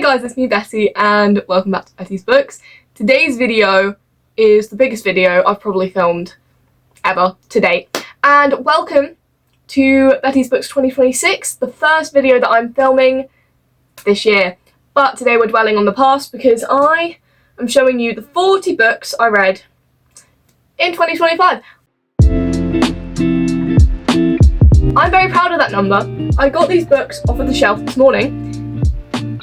Hey guys, it's me Betty and welcome back to Betty's Books. Today's video is the biggest video I've probably filmed ever to date. And welcome to Betty's Books 2026, the first video that I'm filming this year. But today we're dwelling on the past because I am showing you the 40 books I read in 2025. I'm very proud of that number. I got these books off of the shelf this morning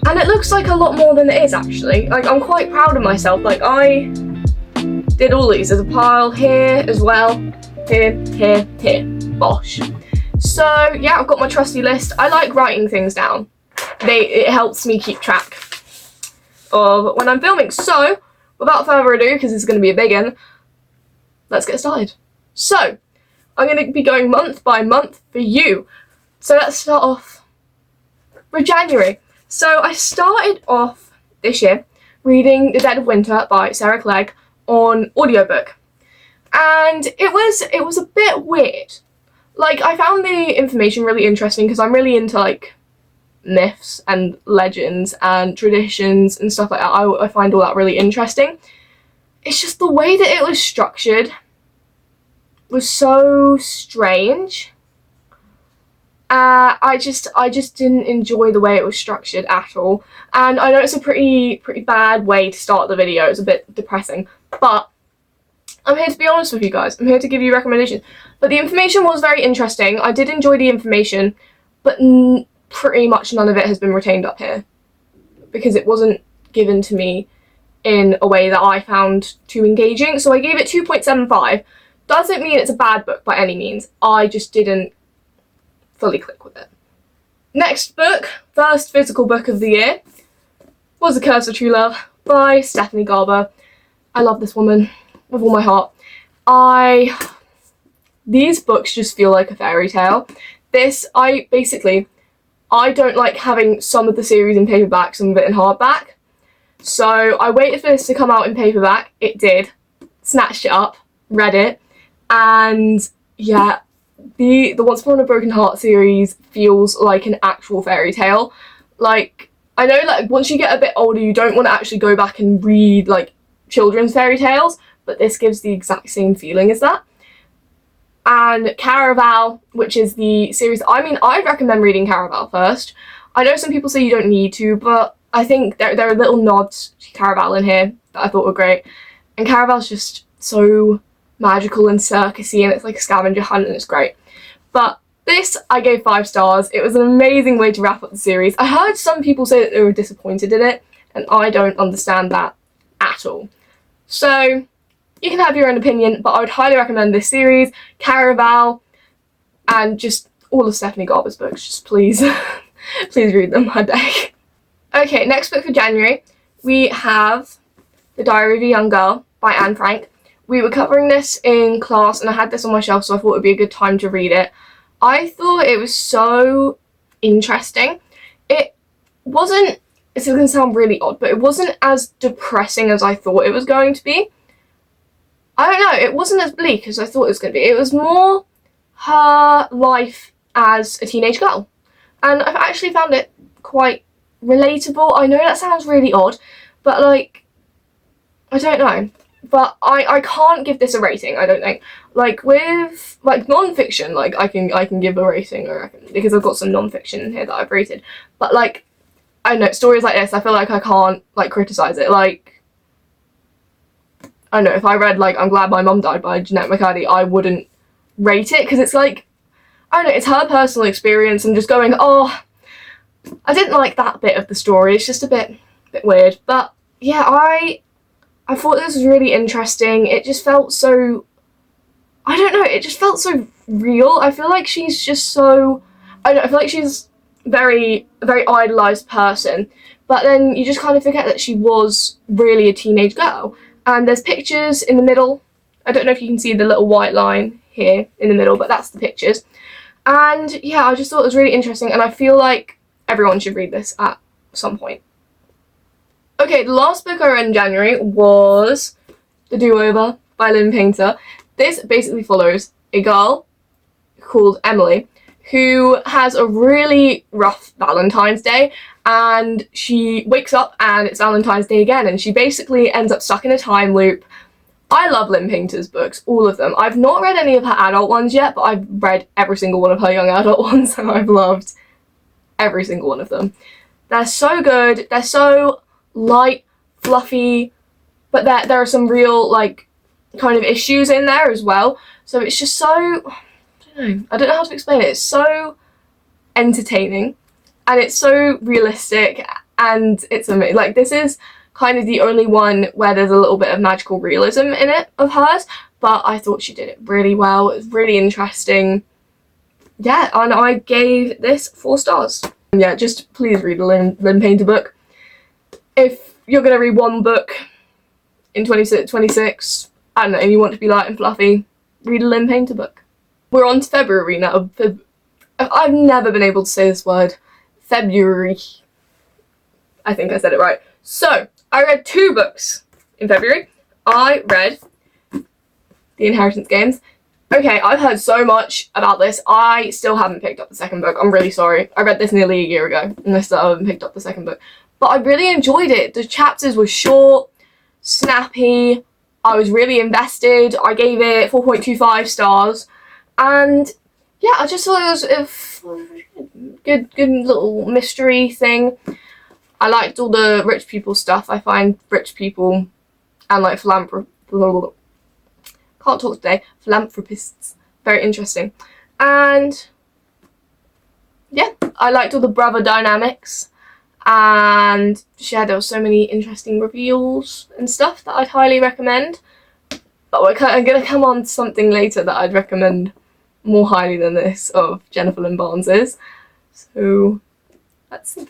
and it looks like a lot more than it is actually. Like, I'm quite proud of myself. Like, I did all these. There's a pile here as well. Here, here, here. Bosh. So yeah, I've got my trusty list. I like writing things down. It helps me keep track of when I'm filming. So without further ado, because it's going to be a big one, let's get started. So I'm going to be going month by month for you. So let's start off with January. So I started off this year reading The Dead of Winter by Sarah Clegg on audiobook. And it was a bit weird. Like, I found the information really interesting because I'm really into like myths and legends and traditions and stuff like that. I find all that really interesting. It's just the way that it was structured was so strange. I just didn't enjoy the way it was structured at all. And I know it's a pretty bad way to start the video. It's a bit depressing, but I'm here to be honest with you guys. I'm here to give you recommendations. But the information was very interesting. I did enjoy the information, but pretty much none of it has been retained up here because it wasn't given to me in a way that I found too engaging. So I gave it 2.75. Doesn't mean it's a bad book by any means. I just didn't fully click with it. Next book, first physical book of the year, was The Curse of True Love by Stephanie Garber. I love this woman with all my heart. These books just feel like a fairy tale. I don't like having some of the series in paperback, some of it in hardback. So I waited for this to come out in paperback. It did. Snatched it up, read it, and yeah, the Once Upon a Broken Heart series feels like an actual fairy tale. Like, I know like once you get a bit older you don't want to actually go back and read like children's fairy tales, but this gives the exact same feeling as that. And Caraval, which is the series, I'd recommend reading Caraval first. I know some people say you don't need to, but I think there are little nods to Caraval in here that I thought were great. And Caraval's just so magical and circusy, and it's like a scavenger hunt and it's great. But this I gave 5 stars. It was an amazing way to wrap up the series. I heard some people say that they were disappointed in it, and I don't understand that at all. So you can have your own opinion, but I would highly recommend this series, Caraval, and just all of Stephanie Garber's books. Just please, please read them, I beg. Okay, next book for January, we have The Diary of a Young Girl by Anne Frank. We were covering this in class and I had this on my shelf, so I thought it would be a good time to read it. I thought it was so interesting. It wasn't, it's going to sound really odd, but it wasn't as depressing as I thought it was going to be. I don't know, it wasn't as bleak as I thought it was going to be. It was more her life as a teenage girl. And I've actually found it quite relatable. I know that sounds really odd, but like, I don't know. But I can't give this a rating, I don't think. Like, with like non-fiction, like I can give a rating, I reckon, because I've got some non-fiction in here that I've rated. But like, I don't know, stories like this, I feel like I can't like criticize it. Like, I don't know, if I read like I'm Glad My Mum Died by Jeanette McCurdy, I wouldn't rate it, because it's like, I don't know, it's her personal experience and just going, oh, I didn't like that bit of the story. It's just a bit weird. But yeah, I thought this was really interesting. It just felt so, I don't know, it just felt so real. I feel like she's just so, I feel like she's a very idolised person. But then you just kind of forget that she was really a teenage girl. And there's pictures in the middle. I don't know if you can see the little white line here in the middle, but that's the pictures. And yeah, I just thought it was really interesting, and I feel like everyone should read this at some point. Okay, the last book I read in January was The Do-Over by Lynn Painter. This basically follows a girl called Emily who has a really rough Valentine's Day, and she wakes up and it's Valentine's Day again, and she basically ends up stuck in a time loop. I love Lynn Painter's books, all of them. I've not read any of her adult ones yet, but I've read every single one of her young adult ones, and I've loved every single one of them. They're so good, they're so light, fluffy, but there are some real, like, kind of issues in there as well. So it's just so, I don't know how to explain it. It's so entertaining, and it's so realistic, and it's amazing. Like, this is kind of the only one where there's a little bit of magical realism in it of hers, but I thought she did it really well. It was really interesting. Yeah, and I gave this 4 stars. Yeah, just please read a Lynn Painter book. If you're going to read one book in 2026, I don't know, and you want to be light and fluffy, read a Lynn Painter book. We're on to February now. I've never been able to say this word. February. I think I said it right. So, I read 2 books in February. I read The Inheritance Games. Okay, I've heard so much about this. I still haven't picked up the second book. I'm really sorry. I read this nearly a year ago, and I still haven't picked up the second book. But I really enjoyed it. The chapters were short, snappy. I was really invested. I gave it 4.25 stars. And yeah, I just thought it was a good little mystery thing. I liked all the rich people stuff. I find rich people and like philanthropists very interesting. And yeah, I liked all the brother dynamics. And yeah, there were so many interesting reveals and stuff that I'd highly recommend. But I'm going to come on to something later that I'd recommend more highly than this of Jennifer Lynn Barnes's. So let's see.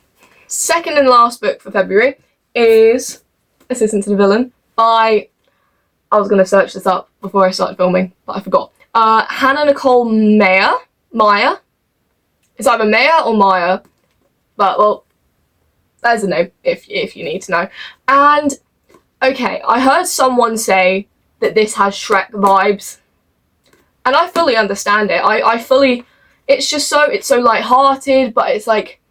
Second and last book for February is Assistant to the Villain by, I was going to search this up before I started filming, but I forgot. Hannah Nicole Meyer. It's either Meyer or Meyer, but well, there's a name if you need to know. And okay, I heard someone say that this has Shrek vibes, and I fully understand it. I fully, it's so light-hearted, but it's like,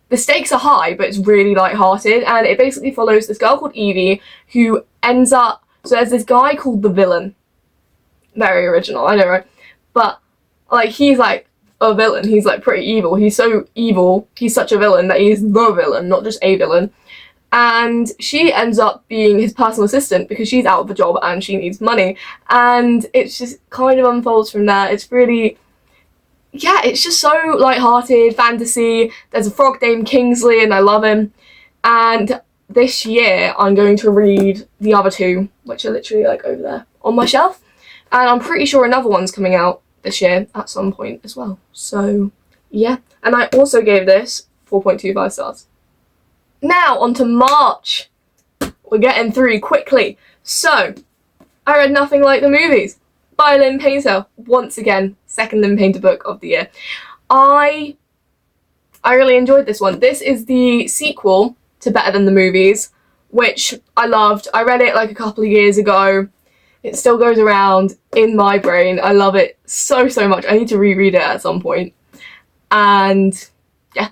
the stakes are high, but it's really light-hearted, and it basically follows this girl called Evie who ends up, so there's this guy called the Villain. Very original, I know, right? But like, he's like a villain. He's like pretty evil. He's so evil. He's such a villain that he's the villain, not just a villain. And she ends up being his personal assistant because she's out of a job and she needs money. And it's just kind of unfolds from there. It's really, yeah, it's just so light-hearted, fantasy. There's a frog named Kingsley and I love him. And this year I'm going to read the other 2, which are literally like over there on my shelf. And I'm pretty sure another one's coming out this year at some point as well. So yeah, and I also gave this 4.25 stars. Now on to March. We're getting through quickly. So I read Nothing Like the Movies by Lynn Painter. Once again, second Lynn Painter book of the year. I really enjoyed this one. This is the sequel to Better Than the Movies, which I loved. I read it like a couple of years ago. It still goes around in my brain. I love it so much. I need to reread it at some point. And yeah,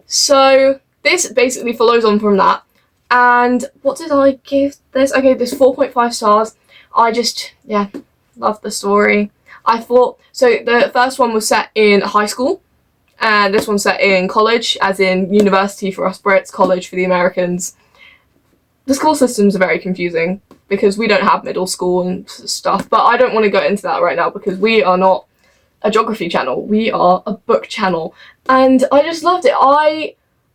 so this basically follows on from that. And what did I give this? I gave this 4.5 stars. I just, yeah, loved the story. I thought, so the first one was set in high school, and this one's set in college, as in university for us Brits, college for the Americans. The school systems are very confusing because we don't have middle school and stuff, but I don't want to go into that right now because we are not a geography channel, we are a book channel. And I just loved it.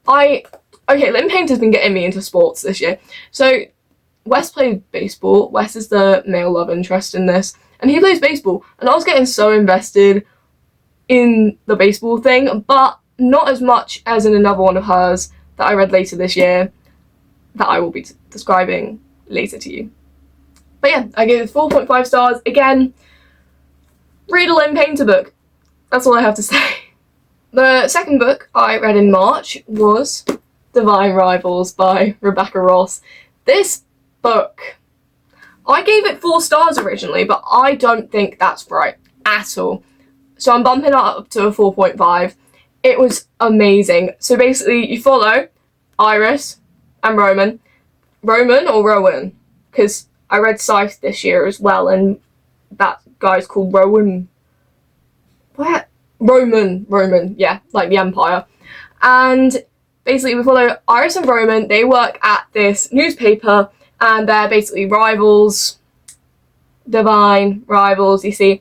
Okay, Lynn Painter's been getting me into sports this year. So Wes played baseball. Wes is the male love interest in this, and he plays baseball, and I was getting so invested in the baseball thing, but not as much as in another one of hers that I read later this year that I will be describing later to you. But yeah, I gave it 4.5 stars. Again, read a Lynn Painter book. That's all I have to say. The second book I read in March was Divine Rivals by Rebecca Ross. This book, I gave it 4 stars originally, but I don't think that's right at all. So I'm bumping it up to a 4.5. It was amazing. So basically, you follow Iris and Roman. Roman or Rowan? Because I read Scythe this year as well, and that guy's called Rowan. Where? Roman, yeah, like the Empire. And basically, we follow Iris and Roman. They work at this newspaper, and they're basically rivals, divine rivals, you see.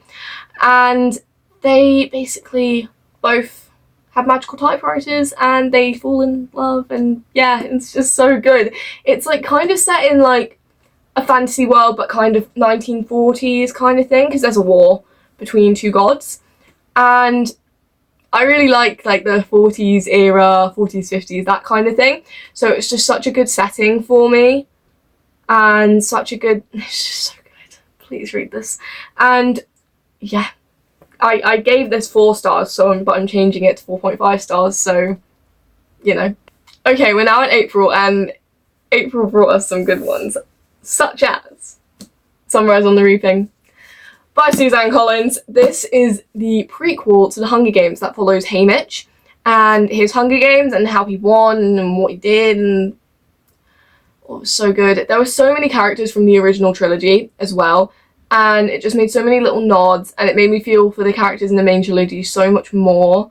And they basically both have magical typewriters, and they fall in love, and yeah, it's just so good. It's like kind of set in like a fantasy world, but kind of 1940s kind of thing, because there's a war between two gods. And I really like the 40s era, 40s, 50s, that kind of thing. So it's just such a good setting for me, and it's just so good. Please read this. And yeah, I gave this 4 stars, but I'm changing it to 4.5 stars, so, you know. Okay, we're now in April, and April brought us some good ones, such as Sunrise on the Reaping by Suzanne Collins. This is the prequel to the Hunger Games that follows Haymitch and his Hunger Games and how he won and what he did, and it was so good. There were so many characters from the original trilogy as well, and it just made so many little nods, and it made me feel for the characters in the main trilogy so much more,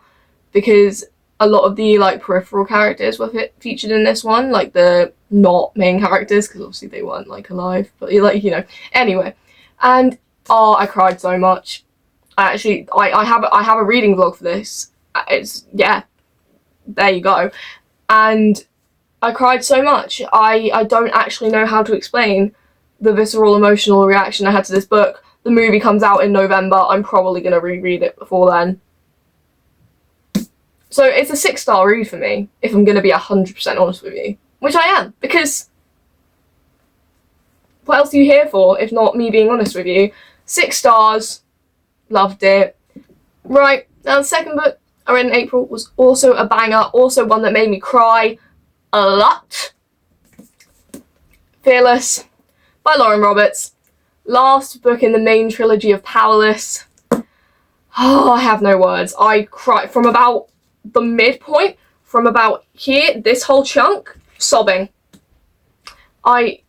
because a lot of the like peripheral characters were featured in this one, like the not main characters, because obviously they weren't like alive, but like, you know, anyway. And oh, I cried so much. I have a reading vlog for this. It's, yeah, there you go. And I cried so much. I don't actually know how to explain the visceral emotional reaction I had to this book. The movie comes out in November. I'm probably going to reread it before then. So it's a 6-star read for me, if I'm going to be 100% honest with you. Which I am, because what else are you here for, if not me being honest with you? 6 stars. Loved it. Right, now the second book I read in April was also a banger, also one that made me cry a lot. Fearless by Lauren Roberts. Last book in the main trilogy of Powerless. Oh, I have no words. I cried from about the midpoint, from about here, this whole chunk, sobbing. Another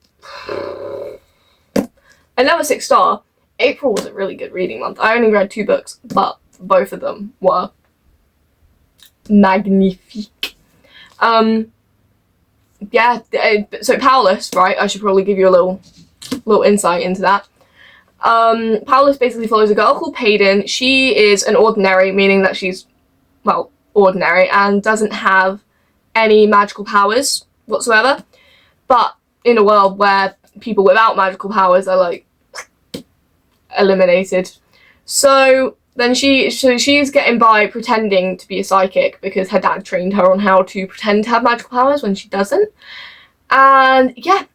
6-star. April was a really good reading month. I only read 2 books, but both of them were magnifique. Yeah, so Powerless, right? I should probably give you a little insight into that. Powerless basically follows a girl called Payden. She is an ordinary, meaning that she's, well, ordinary, and doesn't have any magical powers whatsoever. But in a world where people without magical powers are like eliminated. So then she's getting by pretending to be a psychic, because her dad trained her on how to pretend to have magical powers when she doesn't. And yeah,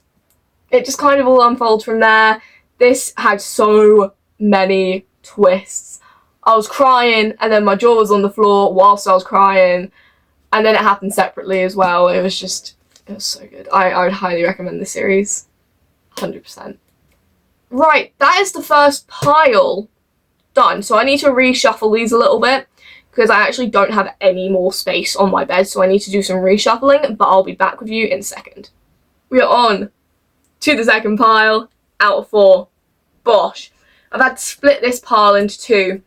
it just kind of all unfolds from there. This had so many twists. I was crying, and then my jaw was on the floor whilst I was crying, and then it happened separately as well. It was so good. I would highly recommend this series. 100%. Right, that is the first pile done. So I need to reshuffle these a little bit, because I actually don't have any more space on my bed, so I need to do some reshuffling, but I'll be back with you in a second. We are on to the second pile out of 4. Bosh. I've had to split this pile into 2,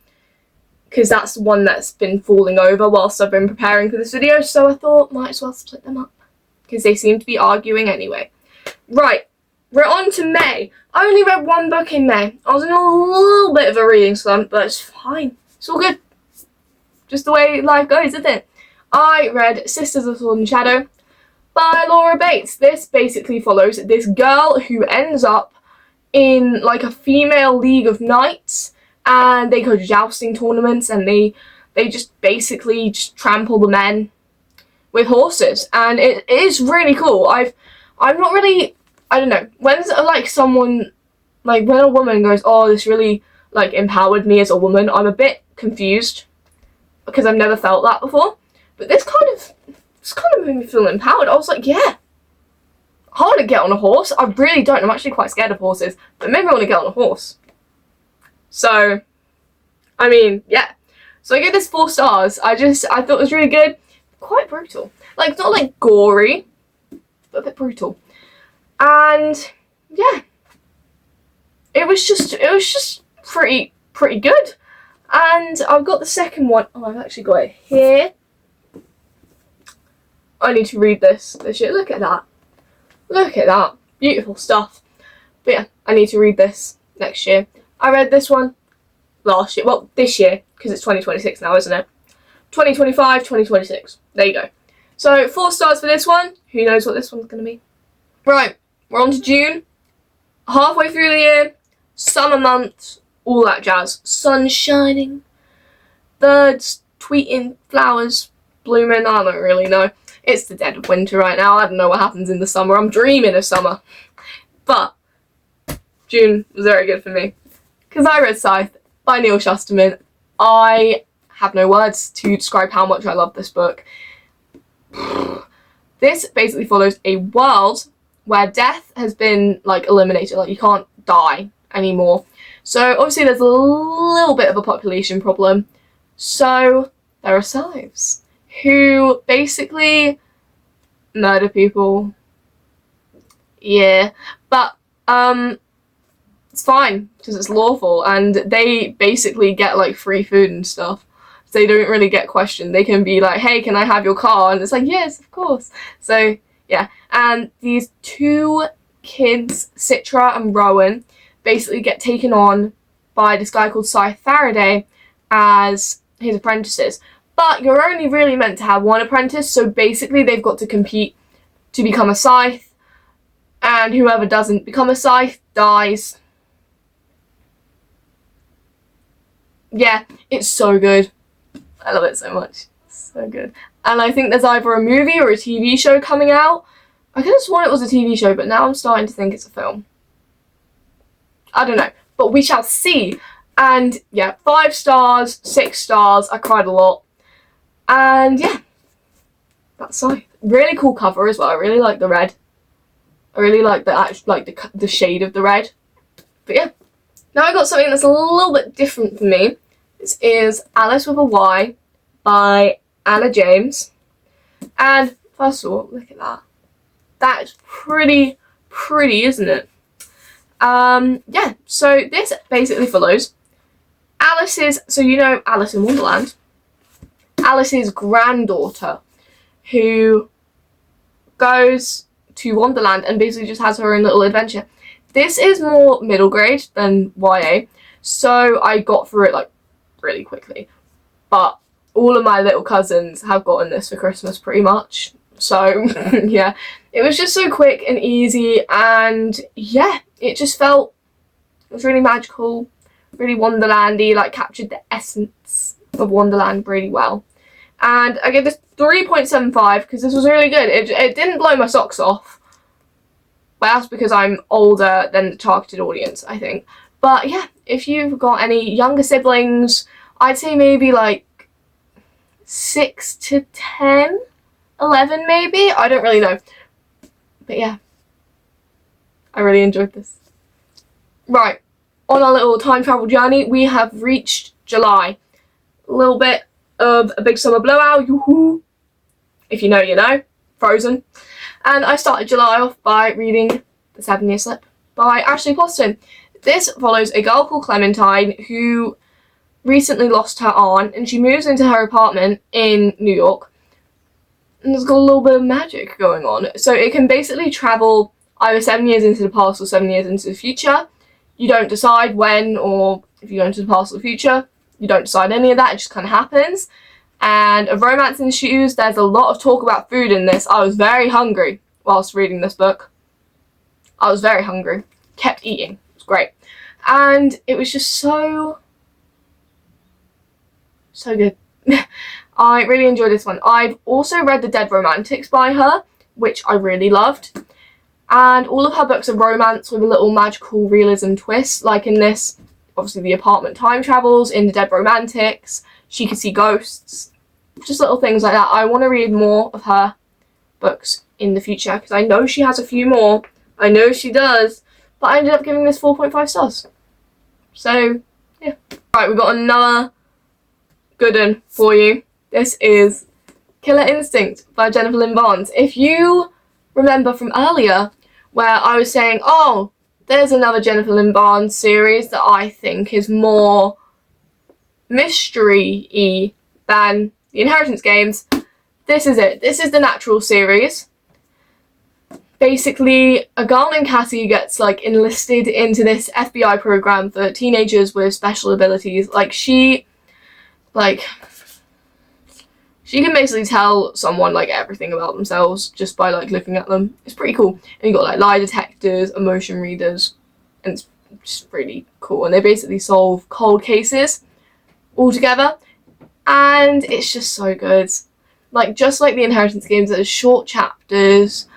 because that's the one that's been falling over whilst I've been preparing for this video, so I thought might as well split them up, because they seem to be arguing anyway. Right, we're on to May. I only read 1 book in May. I was in a little bit of a reading slump, but it's fine. It's all good. Just the way life goes, isn't it? I read Sisters of Sword and Shadow by Laura Bates. This basically follows this girl who ends up in like a female league of knights, and they go to jousting tournaments, and they just basically just trample the men with horses, and it is really cool. I'm not really, I don't know, when like someone, like when a woman goes, oh, this really like empowered me as a woman, I'm a bit confused, because I've never felt that before. But this kind of made me feel empowered. I was like, yeah, I want to get on a horse. I really don't. I'm actually quite scared of horses, but maybe I want to get on a horse. So, I mean, yeah. So I gave this 4 stars. I thought it was really good. Quite brutal. Like, not like gory, but a bit brutal. And yeah, it was just pretty good. And I've got the second one. Oh, I've actually got it here. I need to read this year. Look at that. Look at that. Beautiful stuff. But yeah, I need to read this next year. I read this one last year. Well, this year, because it's 2026 now, isn't it? 2025, 2026. There you go. So 4 stars for this one. Who knows what this one's going to be? Right, we're on to June. Halfway through the year. Summer months. All that jazz. Sun shining. Birds tweeting. Flowers blooming. I don't really know. It's the dead of winter right now. I don't know what happens in the summer. I'm dreaming of summer. But June was very good for me. Because I read Scythe by Neil Shusterman. I have no words to describe how much I love this book. This basically follows a world where death has been, like, eliminated. Like, you can't die anymore. So, obviously, there's a little bit of a population problem. So, there are scythes who basically murder people. Yeah. But, it's fine, because it's lawful, and they basically get, like, free food and stuff. So they don't really get questioned. They can be like, hey, can I have your car? And it's like, yes, of course. So, yeah. And these 2 kids, Citra and Rowan, basically get taken on by this guy called Scythe Faraday as his apprentices. But you're only really meant to have 1 apprentice, so basically they've got to compete to become a scythe, and whoever doesn't become a scythe dies. Yeah, it's so good. I love it so much. It's so good. And I think there's either a movie or a TV show coming out. I could have sworn it was a TV show, but now I'm starting to think it's a film. I don't know, but we shall see. And yeah, 5 stars, 6 stars. I cried a lot. And yeah, that's Scythe. Really cool cover as well. I really like the red. I really like the shade of the red. But yeah, now I got something that's a little bit different for me. This is Alice with a Y by Anna James. And first of all, look at that. That is pretty, isn't it? Yeah, so this basically follows Alice's, so you know Alice in Wonderland, Alice's granddaughter, who goes to Wonderland and basically just has her own little adventure. This is more middle grade than YA, so I got through it like really quickly. But all of my little cousins have gotten this for Christmas pretty much. So yeah, it was just so quick and easy, and yeah, it was really magical, really Wonderlandy, like captured the essence of Wonderland really well. And I gave this 3.75 because this was really good. It didn't blow my socks off, but that's because I'm older than the targeted audience, I think. But yeah, if you've got any younger siblings, I'd say maybe like 6 to 10, 11 maybe? I don't really know. But yeah, I really enjoyed this. Right, on our little time travel journey, we have reached July. A little bit of a big summer blowout, yoo-hoo. If you know, you know. Frozen. And I started July off by reading The 7-Year Slip by Ashley Poston. This follows a girl called Clementine who recently lost her aunt, and she moves into her apartment in New York. And there's got a little bit of magic going on. So it can basically travel either 7 years into the past or 7 years into the future. You don't decide when or if you go into the past or the future. You don't decide any of that. It just kind of happens. And a romance ensues. There's a lot of talk about food in this. I was very hungry whilst reading this book. I was very hungry. Kept eating. It was great. And it was just so good. I really enjoyed this one. I've also read The Dead Romantics by her, which I really loved. And all of her books are romance with a little magical realism twist. Like in this, obviously the apartment time travels. In The Dead Romantics, she could see ghosts. Just little things like that. I want to read more of her books in the future because I know she has a few more. I know she does. But I ended up giving this 4.5 stars. So, yeah. Right, we've got another good one for you. This is Killer Instinct by Jennifer Lynn Barnes. If you remember from earlier where I was saying, oh, there's another Jennifer Lynn Barnes series that I think is more mystery-y than the Inheritance games, this is it. This is the Natural series. Basically, a girl named Cassie gets, like, enlisted into this FBI program for teenagers with special abilities. She can basically tell someone, like, everything about themselves just by, like, looking at them. It's pretty cool. And you got, like, lie detectors, emotion readers, and it's just really cool. And they basically solve cold cases all together. And it's just so good. Like, just like the Inheritance games, there's short chapters,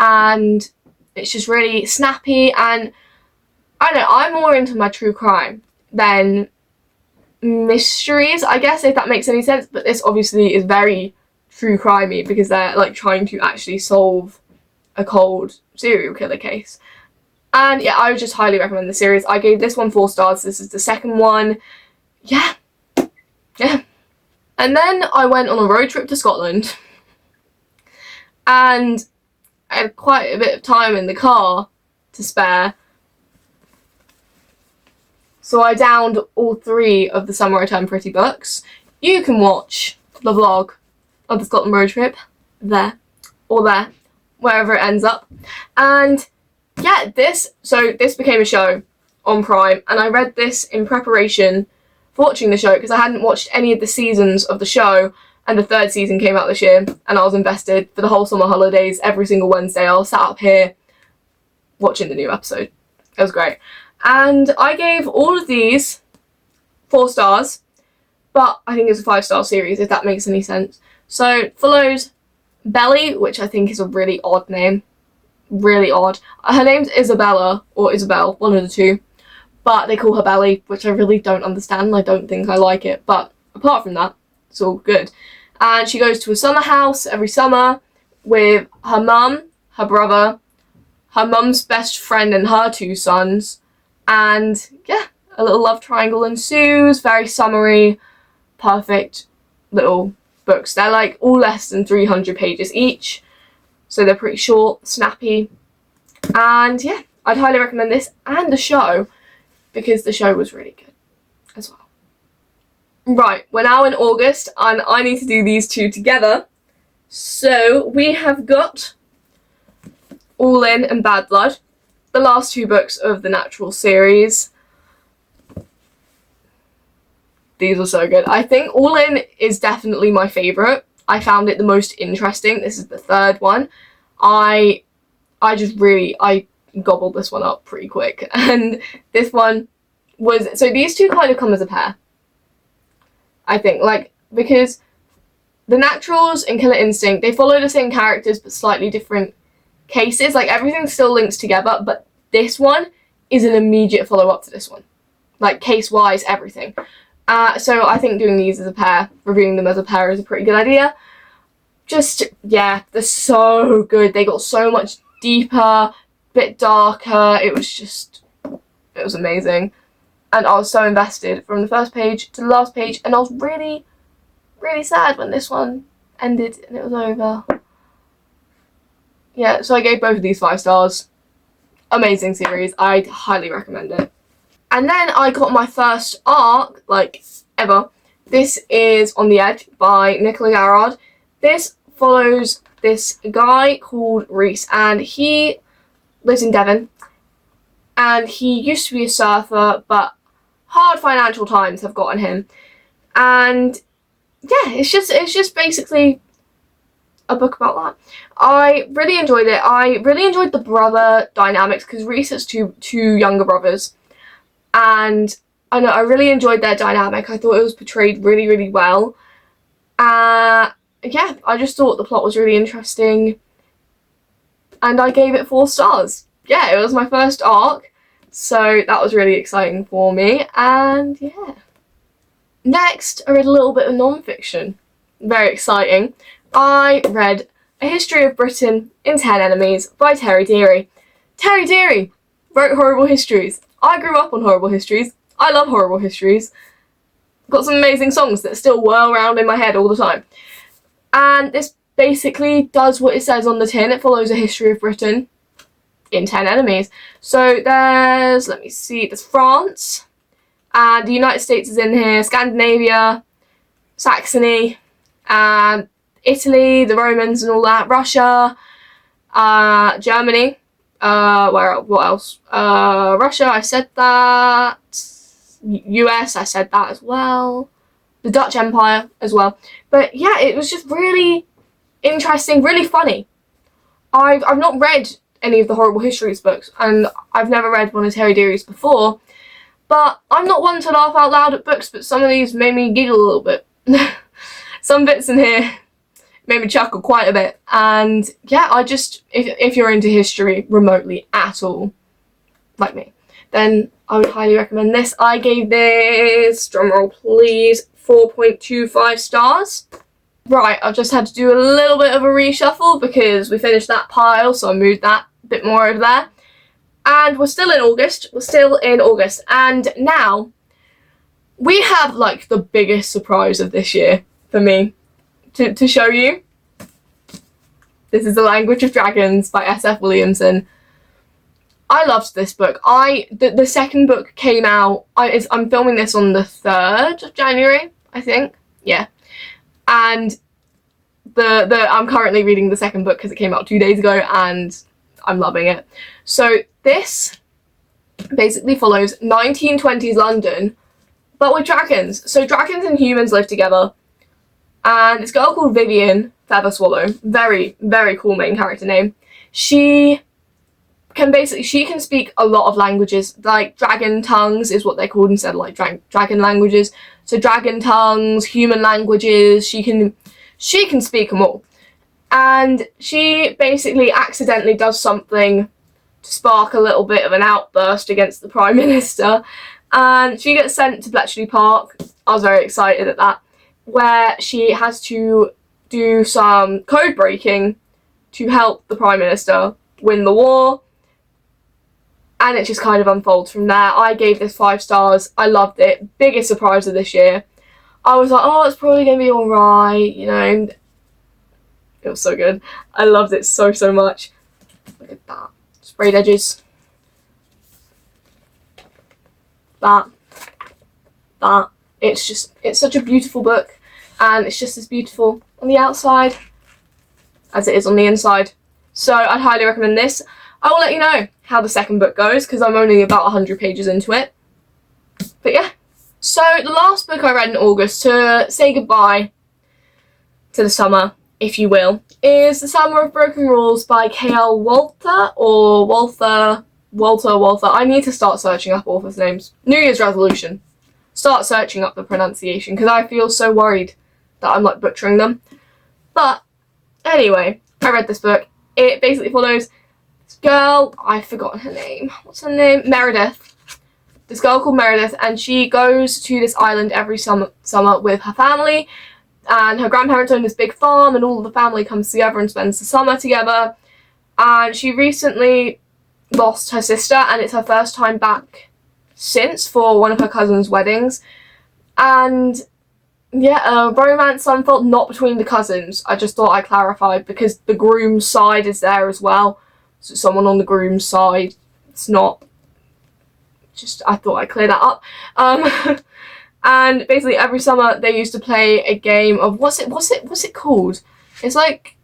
and it's just really snappy. And I don't know, I'm more into my true crime than mysteries, I guess, if that makes any sense. But this obviously is very true crimey because they're, like, trying to actually solve a cold serial killer case. And yeah, I would just highly recommend the series. I gave this one 4 stars. This is the second one. Yeah. And then I went on a road trip to Scotland, and I had quite a bit of time in the car to spare. So I downed all 3 of the Summer I Turned Pretty books. You can watch the vlog of the Scotland road trip there, or there, wherever it ends up. And yeah, this became a show on Prime, and I read this in preparation for watching the show because I hadn't watched any of the seasons of the show, and the 3rd season came out this year, and I was invested for the whole summer holidays. Every single Wednesday I was sat up here watching the new episode. It was great. And I gave all of these 4 stars, but I think it's a 5-star series, if that makes any sense. So it follows Belly, which I think is a really odd name. Really odd. Her name's Isabella, or Isabel, one of the two. But they call her Belly, which I really don't understand, and I don't think I like it. But apart from that, it's all good. And she goes to a summer house every summer with her mum, her brother, her mum's best friend and her 2 sons. And yeah, a little love triangle ensues. Very summery, perfect little books. They're like all less than 300 pages each. So they're pretty short, snappy. And yeah, I'd highly recommend this and the show, because the show was really good as well. Right, we're now in August, and I need to do these 2 together. So we have got All In and Bad Blood, the last 2 books of the Natural series. These are so good. I think All In is definitely my favourite. I found it the most interesting. This is the 3rd one. I gobbled this one up pretty quick. And this one was... So these 2 kind of come as a pair, I think. Like, because the Naturals and Killer Instinct, they follow the same characters but slightly different cases. Like, everything still links together, but this one is an immediate follow-up to this one. Like, case-wise, everything. So I think doing these as a pair, reviewing them as a pair, is a pretty good idea. Just, yeah, they're so good. They got so much deeper, bit darker. It was amazing. And I was so invested from the first page to the last page, and I was really, really sad when this one ended and it was over. Yeah, so I gave both of these 5 stars. Amazing series. I'd highly recommend it. And then I got my first arc, like, ever. This is On the Edge by Nicola Garrard. This follows this guy called Reese, and he lives in Devon. And he used to be a surfer, but hard financial times have gotten him. And yeah, it's just basically a book about that. I really enjoyed it. I really enjoyed the brother dynamics, because Reese has two younger brothers. And I know I really enjoyed their dynamic. I thought it was portrayed really, really well. Yeah, I just thought the plot was really interesting. And I gave it 4 stars. Yeah, it was my first arc. So that was really exciting for me. And yeah. Next, I read a little bit of non-fiction. Very exciting. I read A History of Britain in 10 Enemies by Terry Deary. Terry Deary wrote Horrible Histories. I grew up on Horrible Histories. I love Horrible Histories. got some amazing songs that still whirl around in my head all the time. And this basically does what it says on the tin. It follows a history of Britain in 10 enemies. So there's, let me see, there's France, and the United States is in here, Scandinavia, Saxony, and Italy, the Romans and all that, Russia, Germany, what else? Russia, I said that, US, I said that as well, the Dutch Empire as well. But yeah, it was just really interesting, really funny. I've not read any of the Horrible Histories books, and I've never read one of Terry Deary's before, but I'm not one to laugh out loud at books, but some of these made me giggle a little bit. Some bits in here made me chuckle quite a bit, and yeah, I just, if you're into history remotely at all, like me, then I would highly recommend this. I gave this, drumroll please, 4.25 stars. Right, I've just had to do a little bit of a reshuffle because we finished that pile, so I moved that a bit more over there. And we're still in August, and now we have like the biggest surprise of this year for me to show you. This is The Language of Dragons by S.F. Williamson. I loved this book. The second book came out, I'm filming this on the 3rd of January, I think, yeah. And I'm currently reading the second book because it came out 2 days ago, and I'm loving it. So this basically follows 1920s London, but with dragons. So dragons and humans live together, and this girl called Vivian Featherswallow, very, very cool main character name. She can speak a lot of languages, like dragon tongues is what they're called instead of like dragon languages. So dragon tongues, human languages, she can speak them all. And she basically accidentally does something to spark a little bit of an outburst against the Prime Minister, and she gets sent to Bletchley Park. I was very excited at that, where she has to do some code breaking to help the Prime Minister win the war. And it just kind of unfolds from there. I gave this 5 stars. I loved it. Biggest surprise of this year. I was like, oh, it's probably going to be alright, you know. It was so good. I loved it so, so much. Look at that. Sprayed edges. That. It's such a beautiful book. And it's just as beautiful on the outside as it is on the inside. So I'd highly recommend this. I will let you know how the second book goes because I'm only about 100 pages into it. But yeah. So the last book I read in August to say goodbye to the summer, if you will, is The Summer of Broken Rules by K.L. Walter, or Walter. I need to start searching up authors' names. New Year's resolution. Start searching up the pronunciation because I feel so worried that I'm like butchering them. But anyway, I read this book. It basically follows this girl, I've forgotten her name. What's her name? Meredith. This girl called Meredith, and she goes to this island every summer with her family, and her grandparents own this big farm, and all of the family comes together and spends the summer together. And she recently lost her sister, and it's her first time back since for one of her cousin's weddings. And yeah, a romance unfold, not between the cousins. I just thought I clarified because the groom's side is there as well. So someone on the groom's side. It's not just, I thought I'd clear that up. And basically every summer they used to play a game of, what's it called? It's like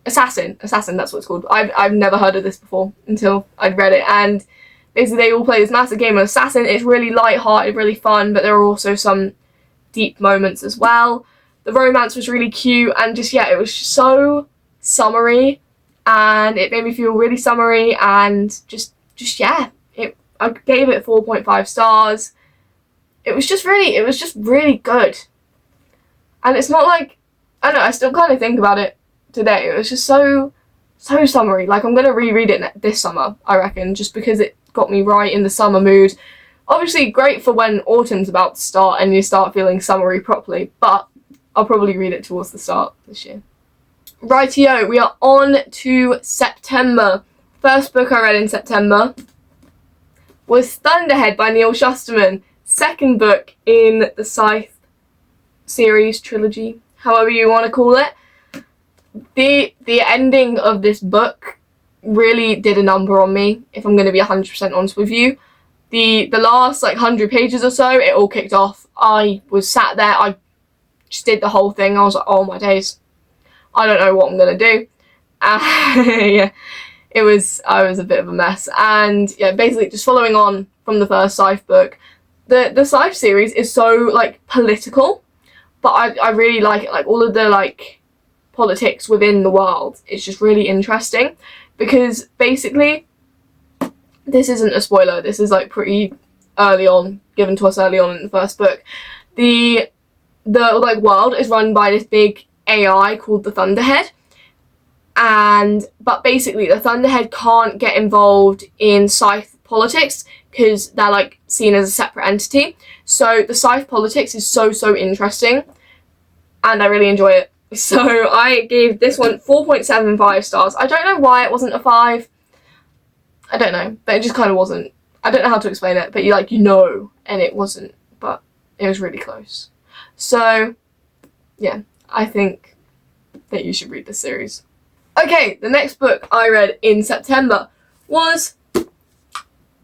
Assassin, that's what it's called. I've never heard of this before until I'd read it, and basically they all play this massive game of Assassin. It's really light-hearted, really fun, but there are also some deep moments as well. The romance was really cute, and just, yeah, it was so summery, and it made me feel really summery, and just yeah, I gave it 4.5 stars. It was just really good. And it's not like, I don't know, I still kind of think about it today. It was just so summery. Like, I'm going to reread it this summer, I reckon, just because it got me right in the summer mood. Obviously, great for when autumn's about to start and you start feeling summery properly, but I'll probably read it towards the start this year. Rightio, we are on to September. First book I read in September was Thunderhead by Neil Shusterman. Second book in the Scythe series, trilogy, however you want to call it. The ending of this book really did a number on me, if I'm going to be 100% honest with you. The last 100 pages or so, it all kicked off. I was sat there, I just did the whole thing. I was like, oh my days, I don't know what I'm going to do. Yeah, I was a bit of a mess. And yeah, basically just following on from the first Scythe book, the Scythe series is so political, but I really like it. All of the politics within the world is just really interesting, because basically, this isn't a spoiler, this is pretty early on, given to us early on in the first book. The world is run by this big AI called the Thunderhead, but basically the Thunderhead can't get involved in Scythe politics because they're seen as a separate entity. So the Scythe politics is so interesting, and I really enjoy it. So I gave this one 4.75 stars. I don't know why it wasn't a 5. I don't know, but it just kind of wasn't. I don't know how to explain it, but and it wasn't, but it was really close. So yeah, I think that you should read this series. Okay, the next book I read in September was,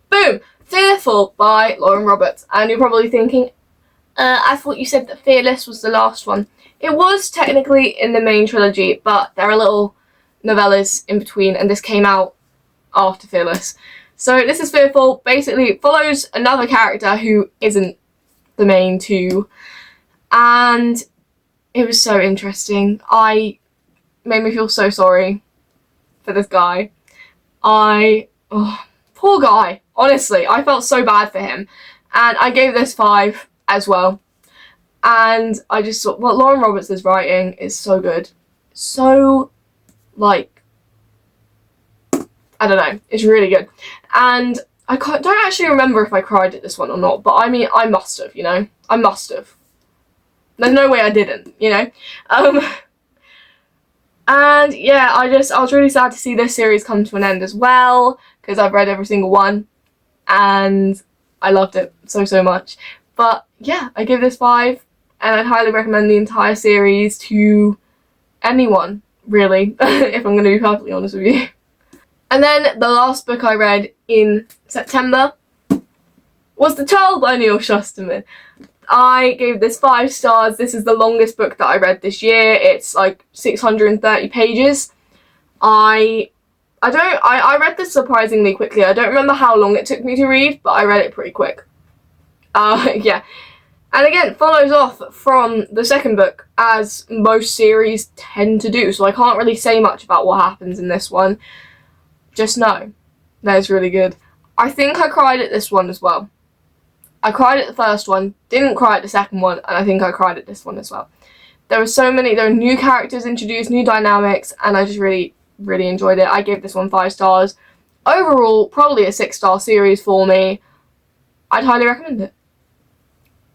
boom, Fearful by Lauren Roberts. And you're probably thinking, I thought you said that Fearless was the last one. It was technically in the main trilogy, but there are little novellas in between, and this came out after Fearless. So this is Fearful. Basically, it follows another character who isn't the main two, and it was so interesting. Made me feel so sorry for this guy. Poor guy. Honestly, I felt so bad for him, and I gave this 5 as well. And I just thought, Lauren Roberts' writing is so good. So, I don't know, it's really good. And I don't actually remember if I cried at this one or not, but I mean, I must have, I must have. There's no way I didn't, And yeah, I was really sad to see this series come to an end as well, because I've read every single one, and I loved it so much. But yeah, I give this 5, and I'd highly recommend the entire series to anyone, really, if I'm going to be perfectly honest with you. And then the last book I read in September was The Child by Neil Shusterman. I gave this 5 stars. This is the longest book that I read this year. It's 630 pages. I read this surprisingly quickly. I don't remember how long it took me to read, but I read it pretty quick. Yeah. And again, follows off from the second book, as most series tend to do, so I can't really say much about what happens in this one. Just know that it's really good. I think I cried at this one as well. I cried at the first one, didn't cry at the second one, and I think I cried at this one as well. There are new characters introduced, new dynamics, and I just really enjoyed it. I gave this one 5 stars. Overall, probably a 6-star series for me. I'd highly recommend it.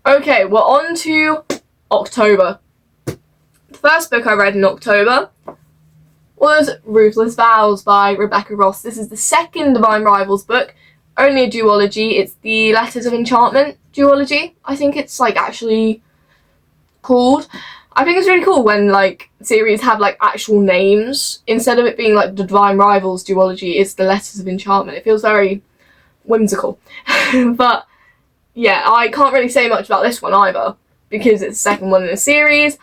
Okay, we're on to October. The first book I read in October was Ruthless Vows by Rebecca Ross. This is the second Divine Rivals book, only a duology. It's the Letters of Enchantment duology, I think it's actually called. I think it's really cool when series have actual names instead of it being the Divine Rivals duology. It's the Letters of Enchantment. It feels very whimsical. But yeah, I can't really say much about this one either, because it's the second one in the series,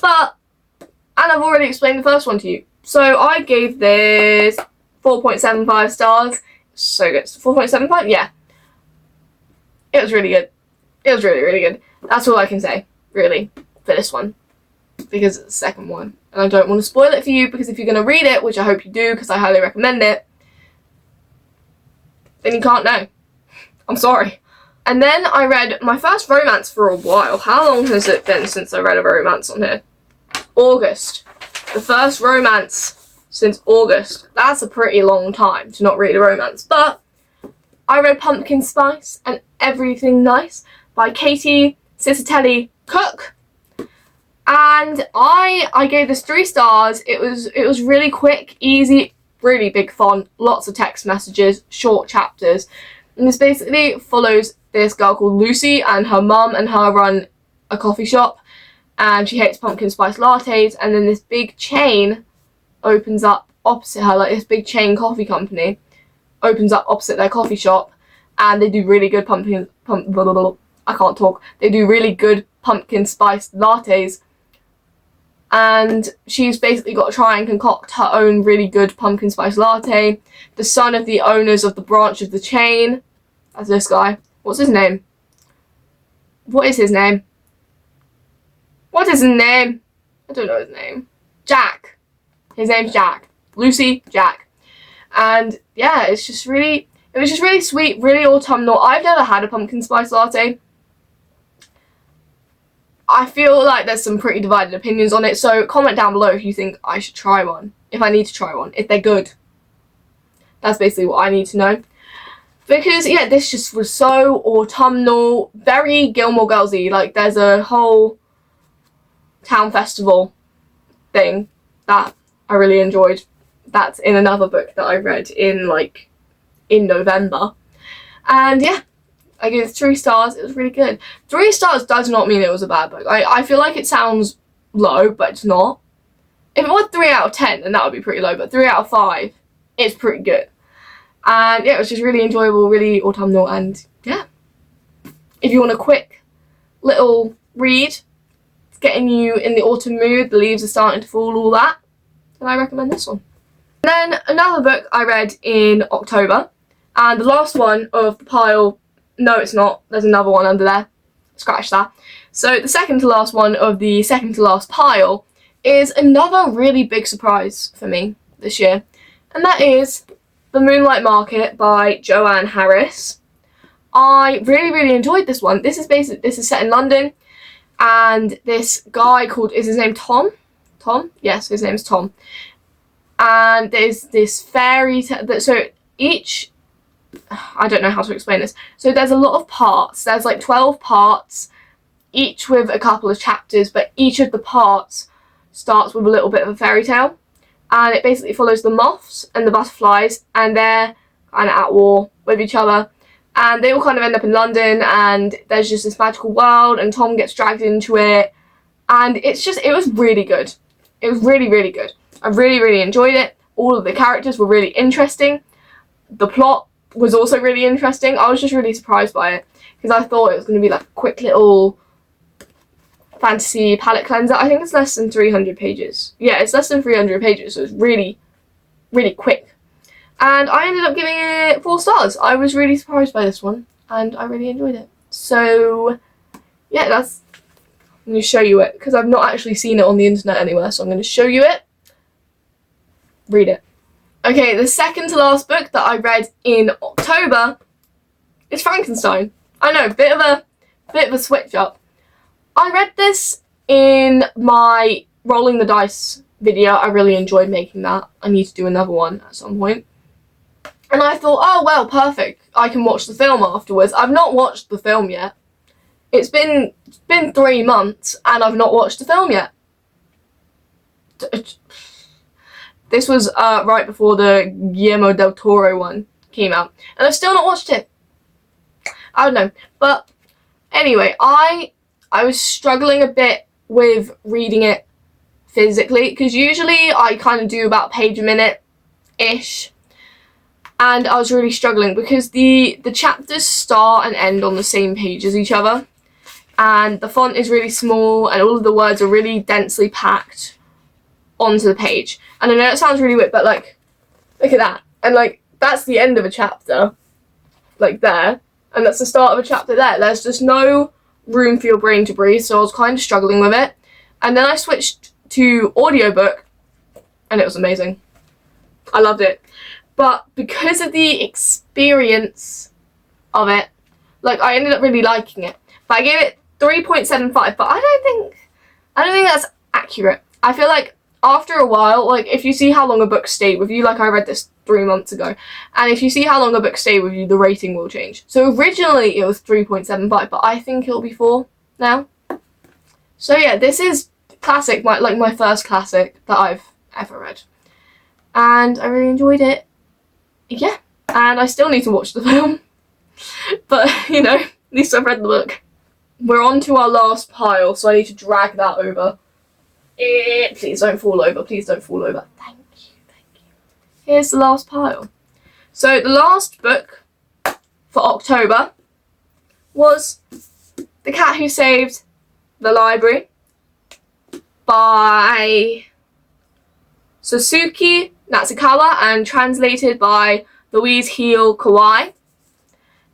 and I've already explained the first one to you. So I gave this 4.75 stars. So good. 4.75? Yeah. It was really good. It was really good. That's all I can say, really, for this one, because it's the second one. And I don't want to spoil it for you, because if you're going to read it, which I hope you do, because I highly recommend it, then you can't know. I'm sorry. And then I read my first romance for a while. How long has it been since I read a romance on here? August. The first romance since August. That's a pretty long time to not read a romance. But I read Pumpkin Spice and Everything Nice by Katie Cicitelli Cook. And I gave this 3 stars. It was really quick, easy, really big font, lots of text messages, short chapters. And this basically follows this girl called Lucy, and her mum and her run a coffee shop. and she hates pumpkin spice lattes, and then this big chain opens up opposite her, like this big chain coffee company opens up opposite their coffee shop, and they do really good I can't talk. They do really good pumpkin spice lattes, and she's basically got to try and concoct her own really good pumpkin spice latte. The son of the owners of the branch of the chain, that's this guy. What's his name? What is his name? What is his name? I don't know his name. Jack. His name's Jack. Lucy, Jack. And yeah, it was just really sweet, really autumnal. I've never had a pumpkin spice latte. I feel like there's some pretty divided opinions on it, so comment down below if you think I should try one. If I need to try one. If they're good. That's basically what I need to know. Because, yeah, this just was so autumnal. Very Gilmore Girls-y. Like, there's a whole town festival thing that I really enjoyed. That's in another book that I read in November. And, yeah. I gave it 3 stars. It was really good. 3 stars does not mean it was a bad book. I feel like it sounds low, but it's not. If it was 3 out of 10, then that would be pretty low. But 3 out of 5, it's pretty good. And yeah, it was just really enjoyable, really autumnal. And yeah, if you want a quick little read, it's getting you in the autumn mood, the leaves are starting to fall, all that, then I recommend this one. And then another book I read in October. And the last one of the pile... No, it's not. There's another one under there. Scratch that. So the second to last one of the second to last pile is another really big surprise for me this year. And that is The Moonlight Market by Joanne Harris. I really, really enjoyed this one. This is set in London. And this guy called... Is his name Tom? Tom? Yes, his name's Tom. And there's this fairy... So each... I don't know how to explain this. So there's a lot of parts. There's like 12 parts, each with a couple of chapters, but each of the parts starts with a little bit of a fairy tale. And it basically follows the moths and the butterflies, and they're kind of at war with each other. And they all kind of end up in London, and there's just this magical world, and Tom gets dragged into it. And it was really good. It was really, really good. I really, really enjoyed it. All of the characters were really interesting. The plot was also really interesting. I was just really surprised by it because I thought it was going to be like a quick little fantasy palette cleanser. I think it's less than 300 pages. Yeah, it's less than 300 pages, so it's really, really quick. And I ended up giving it 4 stars. I was really surprised by this one and I really enjoyed it. So yeah, I'm going to show you it because I've not actually seen it on the internet anywhere, so I'm going to show you it. Read it. Okay, the second to last book that I read in October is Frankenstein. I know, bit of a switch up. I read this in my Rolling the Dice video. I really enjoyed making that. I need to do another one at some point. And I thought, oh well, perfect. I can watch the film afterwards. I've not watched the film yet. It's been 3 months and I've not watched the film yet. This was right before the Guillermo del Toro one came out. And I've still not watched it. I don't know. But anyway, I was struggling a bit with reading it physically. Because usually I kind of do about a page a minute-ish. And I was really struggling because the chapters start and end on the same page as each other. And the font is really small and all of the words are really densely packed onto the page. And I know it sounds really weird, but like, look at that. And like, that's the end of a chapter, like there. And that's the start of a chapter there. There's just no room for your brain to breathe, so I was kind of struggling with it. And then I switched to audiobook, and it was amazing. I loved it. But because of the experience of it, like, I ended up really liking it. But I gave it 3.75, but I don't think that's accurate. I feel like after a while, like, if you see how long a book stayed with you, like I read this 3 months ago, and if you see how long a book stayed with you, the rating will change. So originally it was 3.75, but I think it'll be 4 now. So yeah, this is classic, my first classic that I've ever read. And I really enjoyed it. Yeah, and I still need to watch the film. But, you know, at least I've read the book. we're on to our last pile, so I need to drag that over. Please don't fall over, please don't fall over. Thank you, thank you. Here's the last pile. So the last book for October was The Cat Who Saved the Library by Sasuke Natsukawa and translated by Louise Heel Kawai.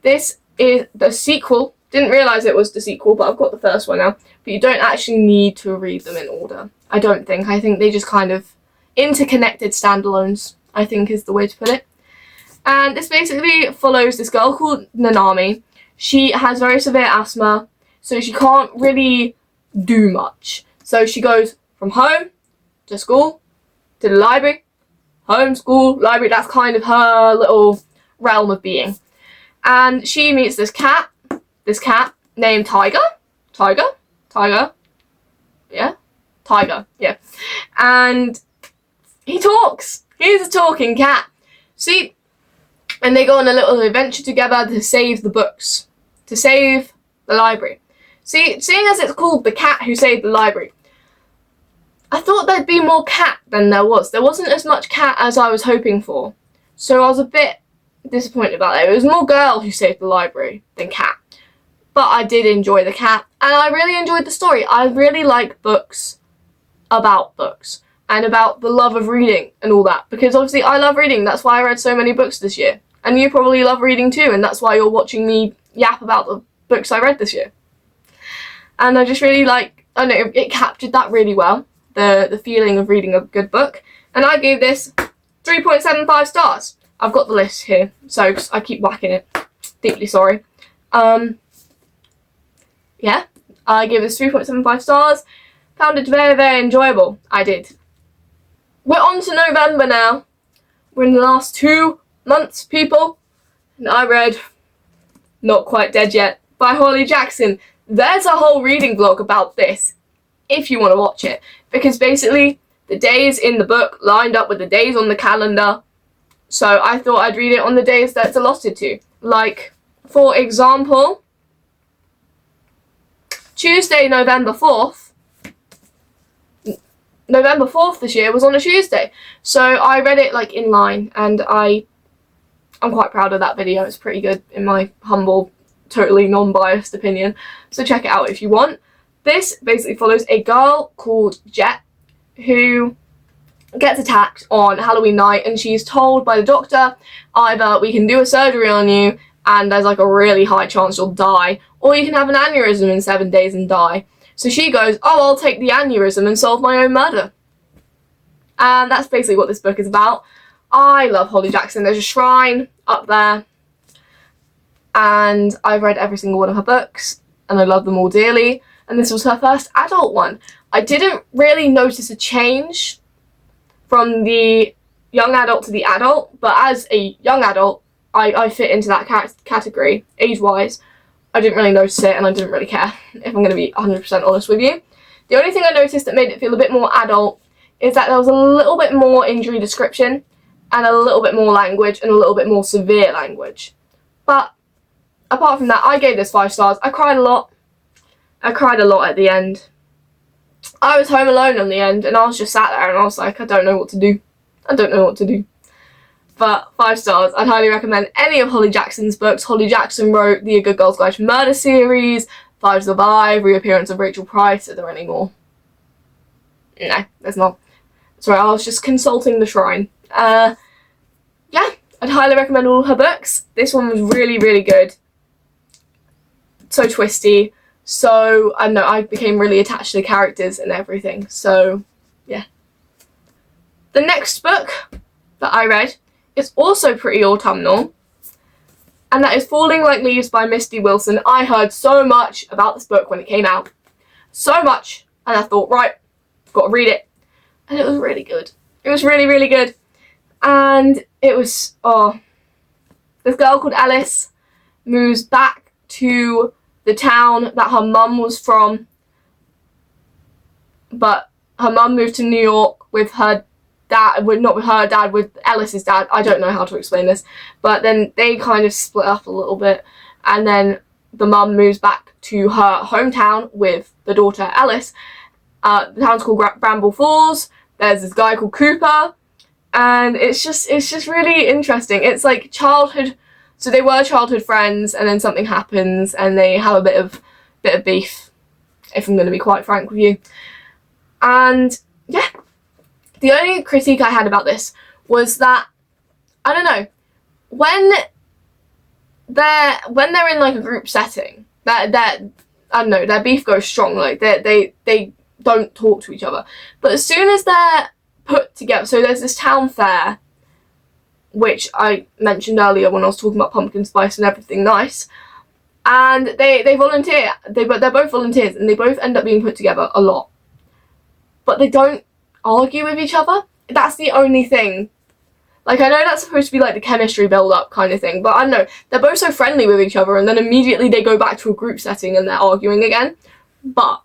This is the sequel. Didn't realise it was the sequel, but I've got the first one now. But you don't actually need to read them in order. I don't think. I think they just kind of interconnected standalones, I think is the way to put it. And this basically follows this girl called Nanami. She has very severe asthma, so she can't really do much. So she goes from home to school, to the library, home, school, library. That's kind of her little realm of being. And she meets this cat named Tiger. And he talks. He's a talking cat. See, and they go on a little adventure together to save the books, to save the library. See, seeing as it's called The Cat Who Saved the Library, I thought there'd be more cat than there was. There wasn't as much cat as I was hoping for. So I was a bit disappointed about that. It was more girl who saved the library than cat. But I did enjoy the cat, and I really enjoyed the story. I really like books about books and about the love of reading and all that, because obviously I love reading. That's why I read so many books this year. And you probably love reading too, and that's why you're watching me yap about the books I read this year. And I just really like, I don't know, it captured that really well, the feeling of reading a good book. And I gave this 3.75 stars. I've got the list here, so I keep whacking it. Deeply sorry. Yeah, I gave this 3.75 stars. Found it very, very enjoyable. I did. We're on to November now. We're in the last 2 months, people. And I read Not Quite Dead Yet by Holly Jackson. There's a whole reading vlog about this, if you want to watch it. Because basically, the days in the book lined up with the days on the calendar. So I thought I'd read it on the days that's allotted to. Like, for example, Tuesday, November 4th. November 4th this year was on a Tuesday. So I read it like in line, and I'm quite proud of that video. It's pretty good in my humble, totally non-biased opinion. So check it out if you want. This basically follows a girl called Jet who gets attacked on Halloween night, and she's told by the doctor, either we can do a surgery on you and there's like a really high chance you'll die, or you can have an aneurysm in 7 days and die. So she goes, oh, I'll take the aneurysm and solve my own murder. And that's basically what this book is about. I love Holly Jackson. There's a shrine up there, and I've read every single one of her books, and I love them all dearly. And this was her first adult one. I didn't really notice a change from the young adult to the adult, but as a young adult, I fit into that category, age-wise. I didn't really notice it, and I didn't really care, if I'm going to be 100% honest with you. The only thing I noticed that made it feel a bit more adult is that there was a little bit more injury description, and a little bit more language, and a little bit more severe language. But apart from that, I gave this 5 stars. I cried a lot. I cried a lot at the end. I was home alone in the end, and I was just sat there, and I was like, I don't know what to do. I don't know what to do. But 5 stars. I'd highly recommend any of Holly Jackson's books. Holly Jackson wrote the A Good Girl's Guide to Murder series, 5 Survive, reappearance of Rachel Price. Are there any more? No, there's not. Sorry, I was just consulting the shrine. Yeah, I'd highly recommend all her books. This one was really, really good. So twisty. So, I don't know, I became really attached to the characters and everything. So, yeah. The next book that I read is also pretty autumnal, and that is Falling Like Leaves by Misty Wilson. I heard so much about this book when it came out. So much. And I thought, right, I've got to read it. And it was really good. It was really, really good. And it was, this girl called Alice moves back to the town that her mum was from, but her mum moved to New York with her dad, not with her dad, with Alice's dad. I don't know how to explain this, but then they kind of split up a little bit, and then the mum moves back to her hometown with the daughter Alice. The town's called Bramble Falls. There's this guy called Cooper, and it's just really interesting. It's like childhood. So they were childhood friends, and then something happens, and they have a bit of beef, if I'm going to be quite frank with you. And yeah, the only critique I had about this was that, I don't know, when they're in like a group setting, that I don't know, their beef goes strong. Like they don't talk to each other. But as soon as they're put together, so there's this town fair, which I mentioned earlier when I was talking about pumpkin spice and everything nice, and they volunteer. They're both volunteers, and they both end up being put together a lot. But they don't argue with each other. That's the only thing. Like, I know that's supposed to be like the chemistry build-up kind of thing, but I don't know. They're both so friendly with each other, and then immediately they go back to a group setting and they're arguing again. But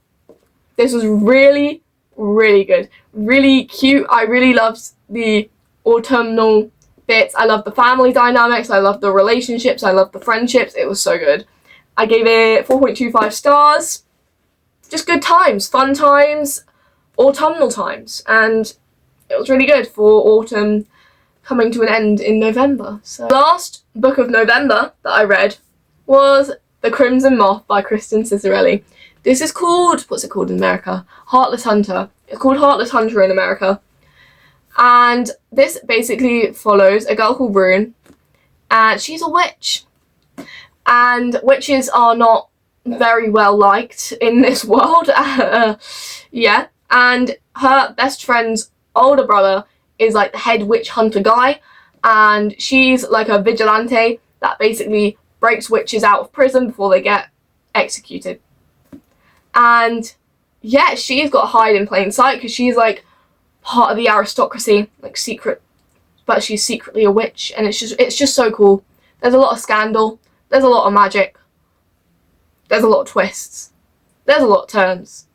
this was really, really good. Really cute. I really loved the autumnal bits. I loved the family dynamics. I loved the relationships. I loved the friendships. It was so good. I gave it 4.25 stars. Just good times, fun times, autumnal times, and it was really good for autumn coming to an end in November. So the last book of November that I read was The Crimson Moth by Kristen Cicerelli. This is called, what's it called in America? Heartless Hunter. It's called Heartless Hunter in America. And this basically follows a girl called Rune, and she's a witch. And witches are not very well liked in this world. Yeah. And her best friend's older brother is like the head witch hunter guy, and she's like a vigilante that basically breaks witches out of prison before they get executed. And yeah, she's got to hide in plain sight because she's like part of the aristocracy, like secret, but she's secretly a witch, and it's just so cool. There's a lot of scandal, there's a lot of magic, there's a lot of twists, there's a lot of turns,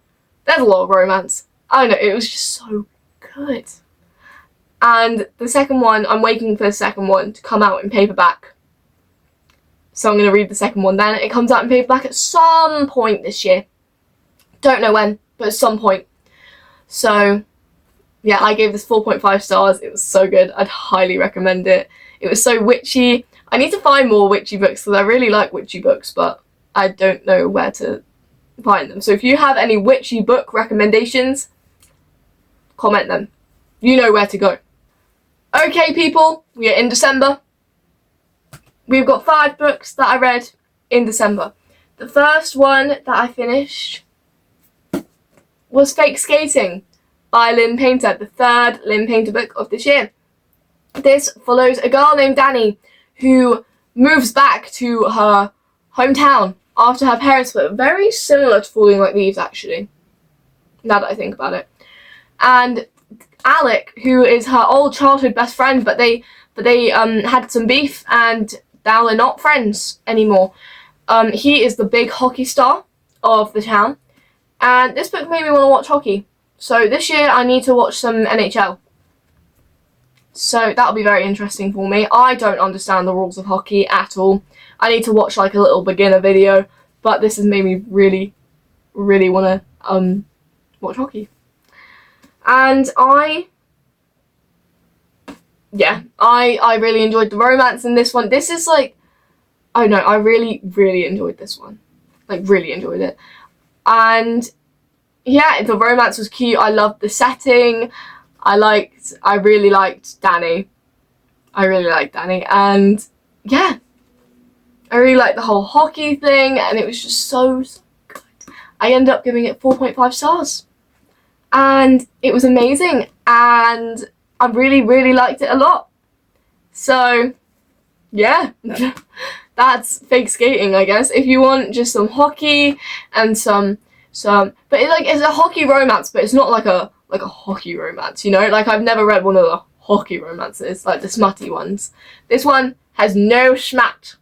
there's a lot of romance. I don't know, it was just so good. And the second one, I'm waiting for the second one to come out in paperback. So I'm going to read the second one then. It comes out in paperback at some point this year. Don't know when, but at some point. So yeah, I gave this 4.5 stars. It was so good. I'd highly recommend it. It was so witchy. I need to find more witchy books because I really like witchy books, but I don't know where to find them. So if you have any witchy book recommendations, comment them. You know where to go. Okay, people, we are in December. We've got 5 books that I read in December. The first one that I finished was Fake Skating by Lynn Painter, the 3rd Lynn Painter book of this year. This follows a girl named Dani who moves back to her hometown after her parents split. Very similar to Falling Like Leaves, actually, now that I think about it. And Alec, who is her old childhood best friend, but they had some beef, and now they're not friends anymore. He is the big hockey star of the town, and this book made me want to watch hockey. So this year I need to watch some NHL. So that'll be very interesting for me. I don't understand the rules of hockey at all. I need to watch like a little beginner video, but this has made me really, really want to watch hockey. And I really enjoyed the romance in this one. This is like, I don't know, I really, really enjoyed this one. Like, really enjoyed it. And yeah, the romance was cute. I loved the setting. I really liked Dani. I really liked Dani. And yeah, I really liked the whole hockey thing, and it was just so good. I ended up giving it 4.5 stars. And it was amazing, and I really, really liked it a lot. So, yeah, that's Fake Skating, I guess. If you want just some hockey and some, but it's a hockey romance, but it's not like a hockey romance, you know? Like, I've never read one of the hockey romances, like the smutty ones. This one has no schmat.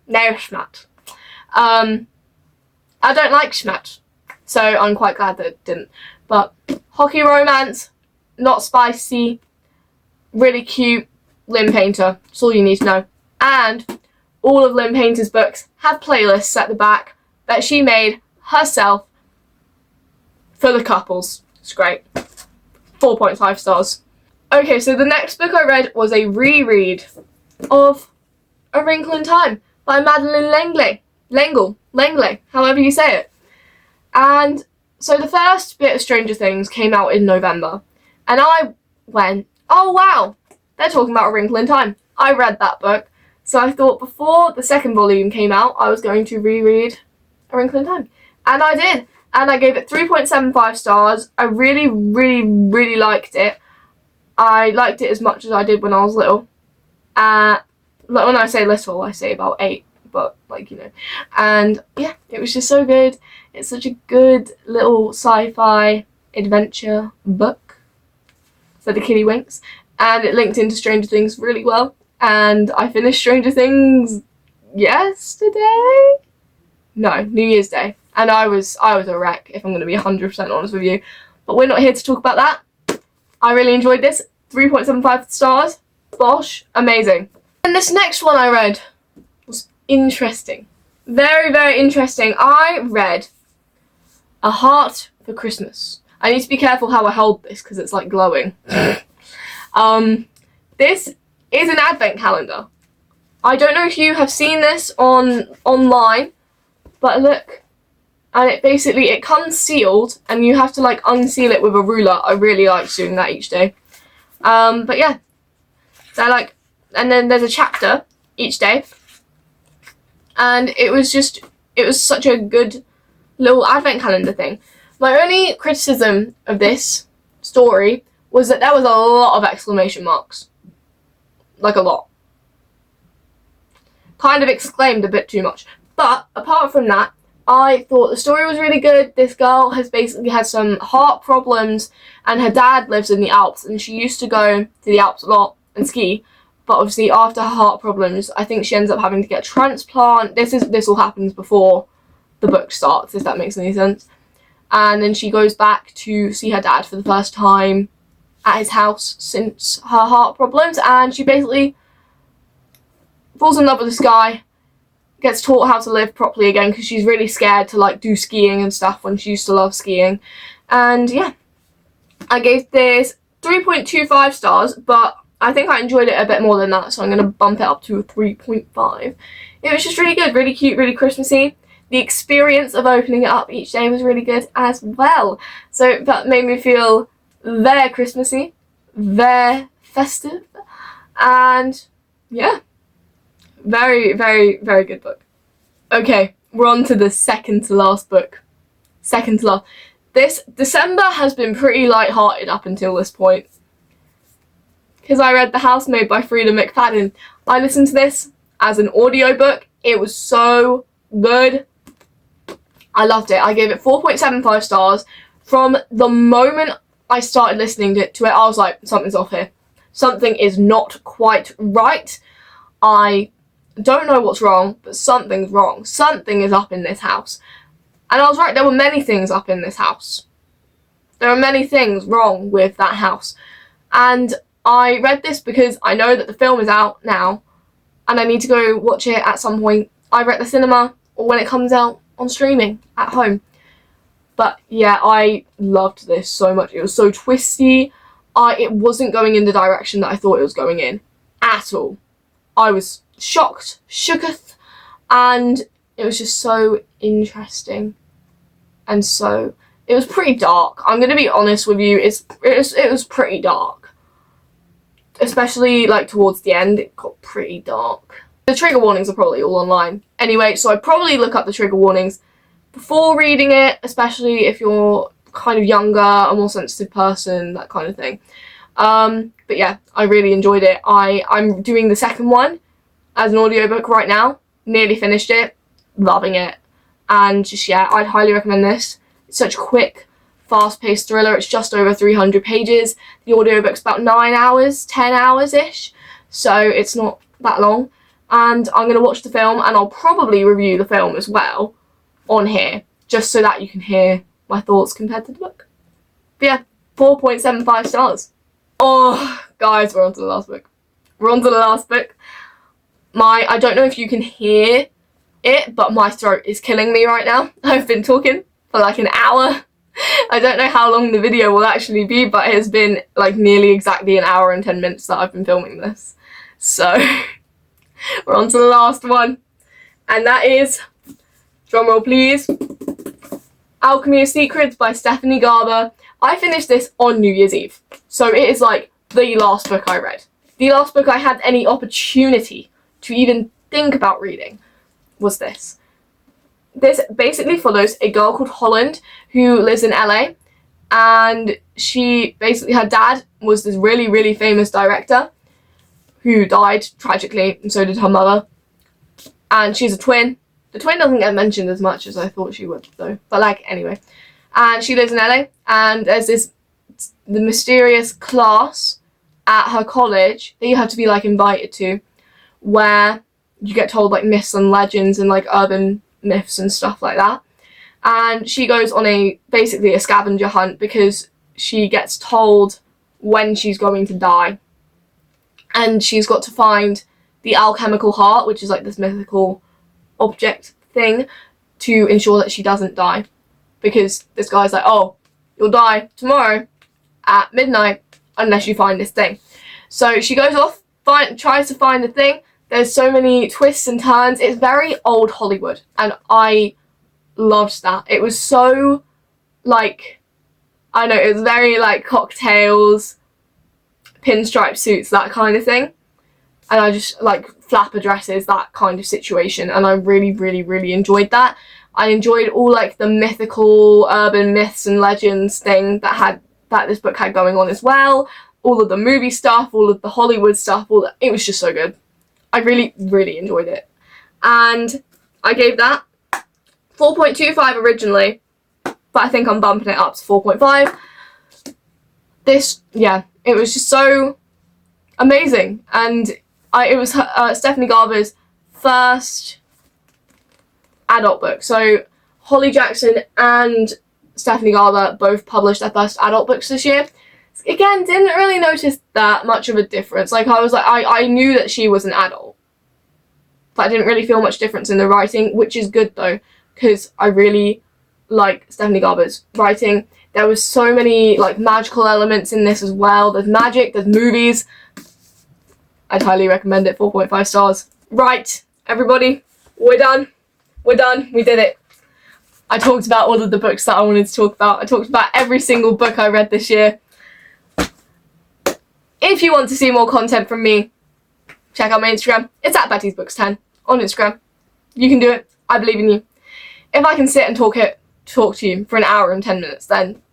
No schmat. I don't like schmat, so I'm quite glad that it didn't. But hockey romance, not spicy, really cute, Lynn Painter. That's all you need to know. And all of Lynn Painter's books have playlists at the back that she made herself for the couples. It's great. 4.5 stars. Okay, so the next book I read was a reread of A Wrinkle in Time by Madeleine L'Engle, however you say it. And so the first bit of Stranger Things came out in November, and I went, oh wow, they're talking about A Wrinkle in Time. I read that book, so I thought before the second volume came out, I was going to reread A Wrinkle in Time. And I did, and I gave it 3.75 stars. I really, really, really liked it. I liked it as much as I did when I was little. When I say little, I say about 8, but like, you know. And yeah, it was just so good. It's such a good little sci-fi adventure book. So the kiddie winks. And it linked into Stranger Things really well. And I finished Stranger Things yesterday? No, New Year's Day. And I was a wreck, if I'm going to be 100% honest with you. But we're not here to talk about that. I really enjoyed this. 3.75 stars. Bosh. Amazing. And this next one I read was interesting. Very, very interesting. I read A Heart for Christmas. I need to be careful how I hold this because it's like glowing. This is an advent calendar. I don't know if you have seen this online, but look. And it comes sealed, and you have to like unseal it with a ruler. I really like doing that each day. But yeah, they're like, and then there's a chapter each day, and it was such a good little advent calendar thing. My only criticism of this story was that there was a lot of exclamation marks, like a lot. Kind of exclaimed a bit too much, but apart from that, I thought the story was really good. This girl has basically had some heart problems, and her dad lives in the Alps, and she used to go to the Alps a lot and ski. But obviously, after her heart problems, I think she ends up having to get a transplant. This all happens before the book starts, if that makes any sense. And then she goes back to see her dad for the first time at his house since her heart problems, and she basically falls in love with this guy. Gets taught how to live properly again because she's really scared to like do skiing and stuff when she used to love skiing. And yeah, I gave this 3.25 stars, but I think I enjoyed it a bit more than that, so I'm going to bump it up to a 3.5. It was just really good, really cute, really Christmassy. The experience of opening it up each day was really good as well. So that made me feel very Christmassy, very festive, and yeah. Very, very, very good book. Okay, we're on to the second to last book. Second to last. This December has been pretty light-hearted up until this point. Because I read The Housemaid by Frida McFadden. I listened to this as an audiobook. It was so good. I loved it. I gave it 4.75 stars. From the moment I started listening to it, I was like, something's off here. Something is not quite right. I don't know what's wrong, but something's wrong. Something is up in this house. And I was right, there were many things up in this house. There are many things wrong with that house. And I read this because I know that the film is out now, and I need to go watch it at some point, either at the cinema or when it comes out on streaming at home. But yeah, I loved this so much. It was so twisty. It wasn't going in the direction that I thought it was going in at all. I was shocked, shooketh, and it was just so interesting, and so it was pretty dark. I'm gonna be honest with you, it was pretty dark, especially like towards the end. It got pretty dark. The trigger warnings are probably all online anyway, so I'd probably look up the trigger warnings before reading it, especially if you're kind of younger, a more sensitive person, that kind of thing. But yeah, I really enjoyed it. I'm doing the second one as an audiobook right now. Nearly finished it. Loving it. And just, yeah, I'd highly recommend this. It's such a quick, fast-paced thriller. It's just over 300 pages. The audiobook's about 9 hours, 10 hours-ish. So it's not that long. And I'm going to watch the film, and I'll probably review the film as well on here, just so that you can hear my thoughts compared to the book. But yeah, 4.75 stars. Oh, guys, we're on to the last book. We're on to the last book. I don't know if you can hear it, but my throat is killing me right now. I've been talking for like an hour. I don't know how long the video will actually be, but it has been like nearly exactly an hour and 10 minutes that I've been filming this. So we're on to the last one, and that is, drumroll please, Alchemy of Secrets by Stephanie Garber. I finished this on New Year's Eve, so it is like the last book I read. The last book I had any opportunity to even think about reading was this. This basically follows a girl called Holland who lives in LA, and she basically, her dad was this really, really famous director who died tragically, and so did her mother. And she's a twin. The twin doesn't get mentioned as much as I thought she would, though. But like, anyway. And she lives in LA, and there's the mysterious class at her college that you have to be like invited to, where you get told like myths and legends and like urban myths and stuff like that. And she goes on basically a scavenger hunt because she gets told when she's going to die. And she's got to find the alchemical heart, which is like this mythical object thing, to ensure that she doesn't die. Because this guy's like, oh, you'll die tomorrow at midnight unless you find this thing. So she goes off, tries to find the thing. There's so many twists and turns. It's very old Hollywood, and I loved that. It was so, like, I don't know, it was very, like, cocktails, pinstripe suits, that kind of thing. And I just, like, flapper dresses, that kind of situation. And I really, really, really enjoyed that. I enjoyed all, like, the mythical, urban myths and legends thing that this book had going on as well. All of the movie stuff, all of the Hollywood stuff, it was just so good. I really, really enjoyed it. And I gave that 4.25 originally, but I think I'm bumping it up to 4.5. This, yeah, it was just so amazing. And it was Stephanie Garber's first adult book. So Holly Jackson and Stephanie Garber both published their first adult books this year. Again, didn't really notice that much of a difference. Like, I was like, I knew that she was an adult, but I didn't really feel much difference in the writing, which is good though, because I really like Stephanie Garber's writing. There was so many like magical elements in this as well. There's magic, there's movies. I'd highly recommend it. 4.5 stars. Right, everybody, we're done. We're done. We did it. I talked about all of the books that I wanted to talk about. I talked about every single book I read this year. If you want to see more content from me, check out my Instagram. It's at Betty'sBooks10 on Instagram. You can do it. I believe in you. If I can sit and talk to you for an hour and 10 minutes, then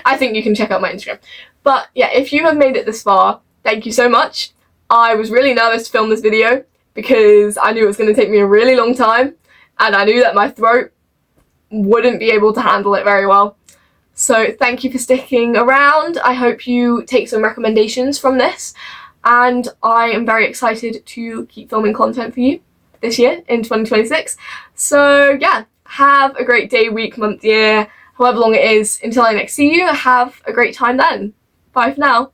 I think you can check out my Instagram. But yeah, if you have made it this far, thank you so much. I was really nervous to film this video because I knew it was going to take me a really long time, and I knew that my throat wouldn't be able to handle it very well. So thank you for sticking around. I hope you take some recommendations from this, and I am very excited to keep filming content for you this year in 2026. So yeah, have a great day, week, month, year, however long it is until I next see you. Have a great time then. Bye for now.